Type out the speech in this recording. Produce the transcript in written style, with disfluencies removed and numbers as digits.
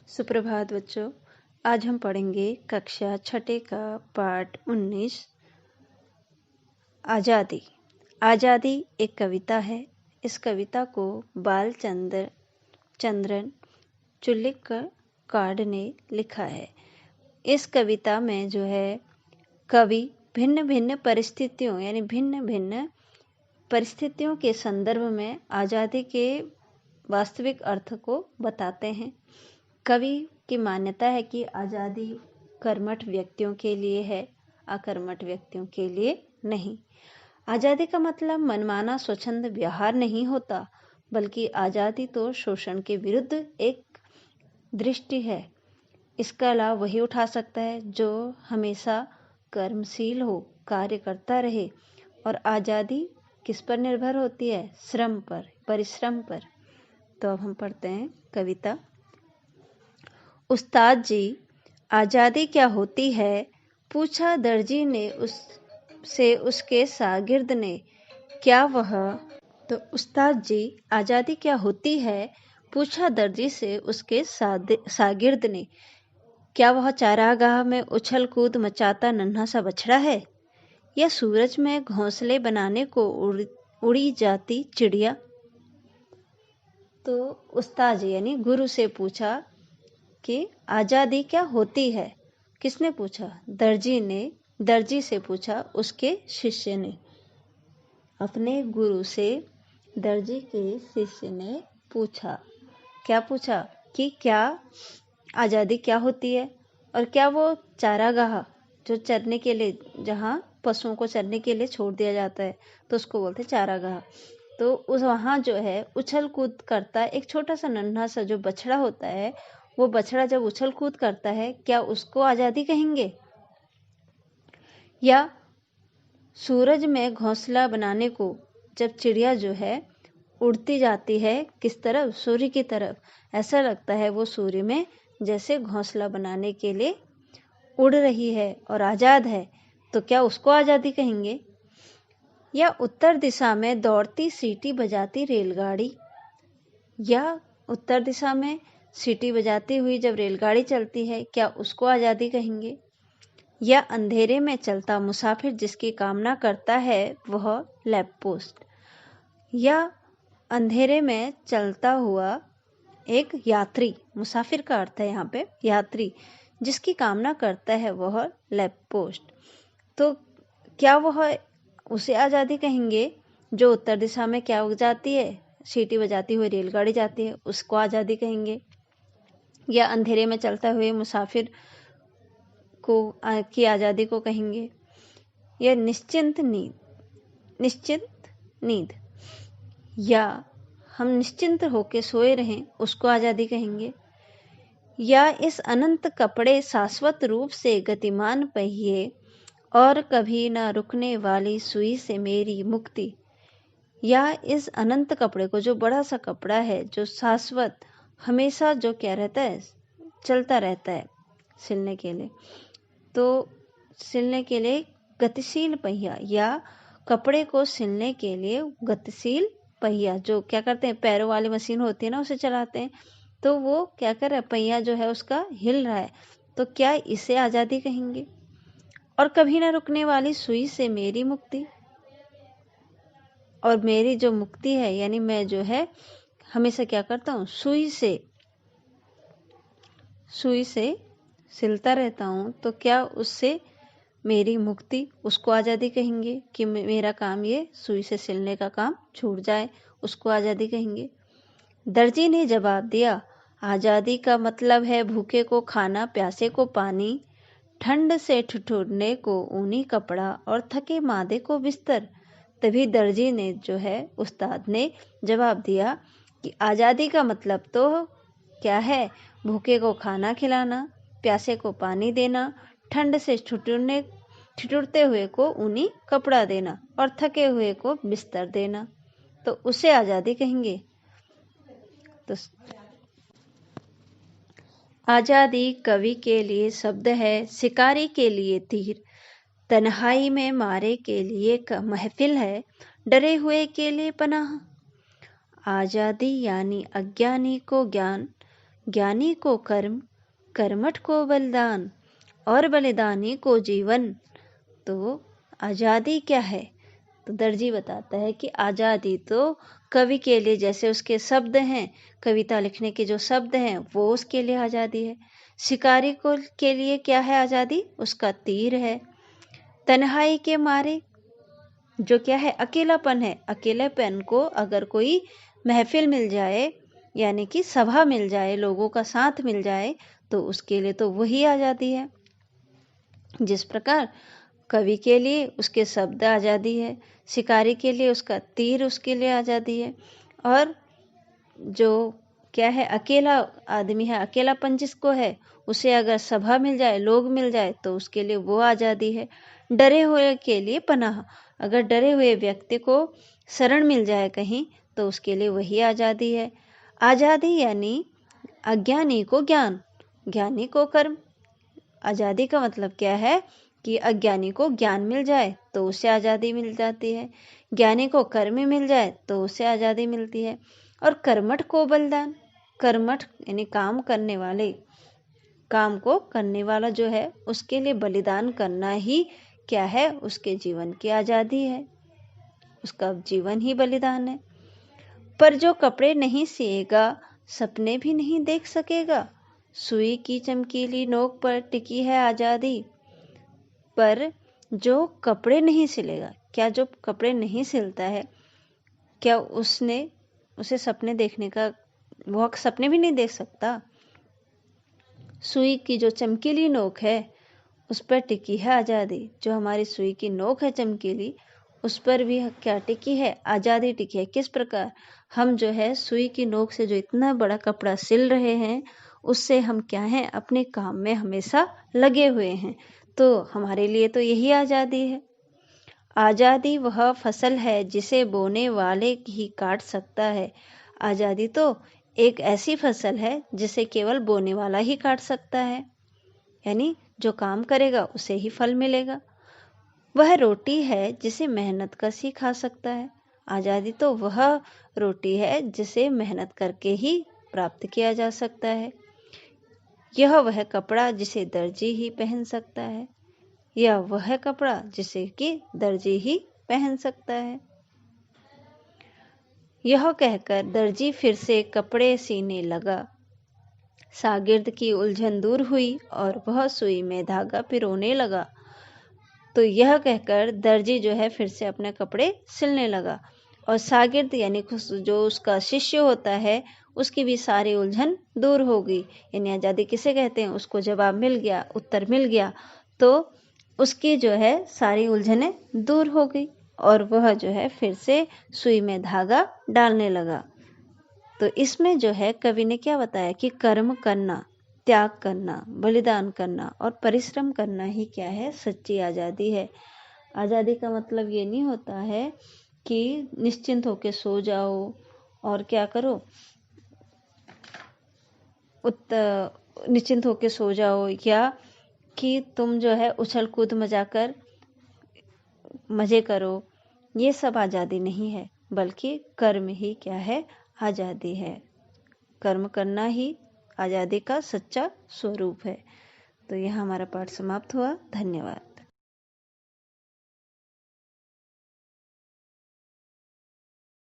सुप्रभात बच्चों। आज हम पढ़ेंगे कक्षा छठे का पाठ 19 आज़ादी। आज़ादी एक कविता है। इस कविता को चंद्रन चुल्लिकार ने लिखा है। इस कविता में जो है कवि भिन्न भिन्न परिस्थितियों के संदर्भ में आज़ादी के वास्तविक अर्थ को बताते हैं। कवि की मान्यता है कि आज़ादी कर्मठ व्यक्तियों के लिए है, अकर्मठ व्यक्तियों के लिए नहीं। आज़ादी का मतलब मनमाना स्वच्छंद व्यवहार नहीं होता, बल्कि आज़ादी तो शोषण के विरुद्ध एक दृष्टि है। इसका लाभ वही उठा सकता है जो हमेशा कर्मशील हो, कार्य करता रहे। और आज़ादी किस पर निर्भर होती है? श्रम पर, परिश्रम पर। तो अब हम पढ़ते हैं कविता। उस्ताद जी, आज़ादी क्या होती है? पूछा दर्जी ने उससे उसके शागिर्द ने। क्या वह तो उस्ताद जी, आज़ादी क्या होती है? पूछा दर्जी से उसके शागिर्द ने। क्या वह चारागाह में उछल कूद मचाता नन्हा सा बछड़ा है, या सूरज में घोंसले बनाने को उड़ी जाती चिड़िया? तो उस्ताद जी यानी गुरु से पूछा कि आज़ादी क्या होती है। किसने पूछा? दर्जी ने दर्जी से पूछा उसके शिष्य ने। अपने गुरु से दर्जी के शिष्य ने पूछा। क्या पूछा? कि क्या आज़ादी क्या होती है, और क्या वो चारागाह जो चरने के लिए, जहाँ पशुओं को चरने के लिए छोड़ दिया जाता है, तो उसको बोलते चारागाह। तो उस वहाँ जो है उछल कूद करता एक छोटा सा नन्हा सा जो बछड़ा होता है, वो बछड़ा जब उछल कूद करता है, क्या उसको आज़ादी कहेंगे? या सूरज में घोंसला बनाने को जब चिड़िया जो है उड़ती जाती है किस तरफ? सूर्य की तरफ। ऐसा लगता है वो सूर्य में जैसे घोंसला बनाने के लिए उड़ रही है और आज़ाद है, तो क्या उसको आज़ादी कहेंगे? या उत्तर दिशा में दौड़ती सीटी बजाती रेलगाड़ी, या उत्तर दिशा में सीटी बजाती हुई जब रेलगाड़ी चलती है, क्या उसको आज़ादी कहेंगे? या अंधेरे में चलता मुसाफिर जिसकी कामना करता है वह लैंप पोस्ट, या अंधेरे में चलता हुआ एक यात्री, मुसाफिर का अर्थ है यहाँ पे यात्री, जिसकी कामना करता है वह लैंप पोस्ट, तो क्या वह उसे आज़ादी कहेंगे? जो उत्तर दिशा में क्या जाती है, सीटी बजाती हुई रेलगाड़ी जाती है, उसको आज़ादी कहेंगे? या अंधेरे में चलता हुए मुसाफिर को की आज़ादी को कहेंगे? या निश्चिंत नींद, या हम निश्चिंत होकर सोए रहें, उसको आज़ादी कहेंगे? या इस अनंत कपड़े शाश्वत रूप से गतिमान पहिए और कभी न रुकने वाली सुई से मेरी मुक्ति, या इस अनंत कपड़े को, जो बड़ा सा कपड़ा है जो शाश्वत हमेशा जो क्या रहता है, चलता रहता है सिलने के लिए, तो सिलने के लिए गतिशील पहिया, या कपड़े को सिलने के लिए गतिशील पहिया, जो क्या करते हैं, पैरों वाली मशीन होती है ना, उसे चलाते हैं, तो वो क्या कर रहा है, पहिया जो है उसका हिल रहा है, तो क्या इसे आज़ादी कहेंगे? और कभी ना रुकने वाली सुई से मेरी मुक्ति, और मेरी जो मुक्ति है यानी मैं जो है हमेशा क्या करता हूँ, सुई से सिलता रहता हूँ, तो क्या उससे मेरी मुक्ति, उसको आज़ादी कहेंगे? कि मेरा काम ये सुई से सिलने का काम छूट जाए, उसको आज़ादी कहेंगे? दर्जी ने जवाब दिया, आज़ादी का मतलब है भूखे को खाना, प्यासे को पानी, ठंड से ठिठुरने को ऊनी कपड़ा और थके मादे को बिस्तर। तभी दर्जी ने जो है उस्ताद ने जवाब दिया कि आज़ादी का मतलब तो क्या है, भूखे को खाना खिलाना, प्यासे को पानी देना, ठंड से ठिठुरते हुए को ऊनी कपड़ा देना और थके हुए को बिस्तर देना, तो उसे आज़ादी कहेंगे। तो आज़ादी कवि के लिए शब्द है, शिकारी के लिए तीर, तन्हाई में मारे के लिए महफिल है, डरे हुए के लिए पनाह। आज़ादी यानी अज्ञानी को ज्ञान, ज्ञानी को कर्म, कर्मठ को बलिदान और बलिदानी को जीवन। तो आज़ादी क्या है? तो दर्जी बताता है कि आज़ादी तो कवि के लिए जैसे उसके शब्द हैं, कविता लिखने के जो शब्द हैं वो उसके लिए आज़ादी है। शिकारी को के लिए क्या है आज़ादी? उसका तीर है। तन्हाई के मारे जो क्या है? अकेलापन है। अकेलेपन को अगर कोई महफिल मिल जाए, यानी कि सभा मिल जाए, लोगों का साथ मिल जाए, तो उसके लिए तो वही आज़ादी है। जिस प्रकार कवि के लिए उसके शब्द आज़ादी है, शिकारी के लिए उसका तीर उसके लिए आज़ादी है, और जो क्या है अकेला आदमी है, अकेलापन जिसको है, उसे अगर सभा मिल जाए, लोग मिल जाए, तो उसके लिए वो आज़ादी है। डरे हुए के लिए पनाह, अगर डरे हुए व्यक्ति को शरण मिल जाए कहीं, तो उसके लिए वही आज़ादी है। आज़ादी यानी अज्ञानी को ज्ञान, ज्ञानी को कर्म। आज़ादी का मतलब क्या है कि अज्ञानी को ज्ञान मिल जाए तो उसे आज़ादी मिल जाती है, ज्ञानी को कर्म मिल जाए तो उसे आज़ादी मिलती है। और कर्मठ को बलिदान, कर्मठ यानी काम करने वाले, काम को करने वाला जो है उसके लिए बलिदान करना ही क्या है? उसके जीवन की आज़ादी है, उसका जीवन ही बलिदान है। पर जो कपड़े नहीं सिएगा, सपने भी नहीं देख सकेगा। सुई की चमकीली नोक पर टिकी है आज़ादी। पर जो कपड़े नहीं सिलेगा, क्या जो कपड़े नहीं सिलता है, क्या उसे सपने देखने का, वो सपने भी नहीं देख सकता? सुई की जो चमकीली नोक है उस पर टिकी है आज़ादी। जो हमारी सुई की नोक है चमकीली, उस पर भी क्या टिकी है? आज़ादी टिकी है। किस प्रकार? हम जो है सुई की नोक से जो इतना बड़ा कपड़ा सिल रहे हैं, उससे हम क्या हैं? अपने काम में हमेशा लगे हुए हैं। तो हमारे लिए तो यही आज़ादी है। आज़ादी वह फसल है जिसे बोने वाले ही काट सकता है। आज़ादी तो एक ऐसी फसल है जिसे केवल बोने वाला ही काट सकता है, यानी जो काम करेगा उसे ही फल मिलेगा। वह रोटी है जिसे मेहनत कश ही खा सकता है। आज़ादी तो वह रोटी है जिसे मेहनत करके ही प्राप्त किया जा सकता है। यह वह कपड़ा जिसे दर्जी ही पहन सकता है, या वह कपड़ा जिसे कि दर्जी ही पहन सकता है। यह कहकर दर्जी फिर से कपड़े सीने लगा। शागिर्द की उलझन दूर हुई और वह सुई में धागा पिरोने लगा। तो यह कहकर दर्जी जो है फिर से अपने कपड़े सिलने लगा, और शागिर्द यानी जो उसका शिष्य होता है उसकी भी सारी उलझन दूर हो गई। यानी आज़ादी किसे कहते हैं? उसको जवाब मिल गया, उत्तर मिल गया, तो उसकी जो है सारी उलझनें दूर हो गई और वह जो है फिर से सुई में धागा डालने लगा। तो इसमें जो है कवि ने क्या बताया कि कर्म करना, त्याग करना, बलिदान करना और परिश्रम करना ही क्या है? सच्ची आज़ादी है। आज़ादी का मतलब ये नहीं होता है कि निश्चिंत होकर सो जाओ और क्या करो, निश्चिंत होकर सो जाओ, या कि तुम जो है उछल कूद मचा मजे करो। ये सब आज़ादी नहीं है, बल्कि कर्म ही क्या है? आज़ादी है। कर्म करना ही आज़ादी का सच्चा स्वरूप है। तो यह हमारा पाठ समाप्त हुआ। धन्यवाद।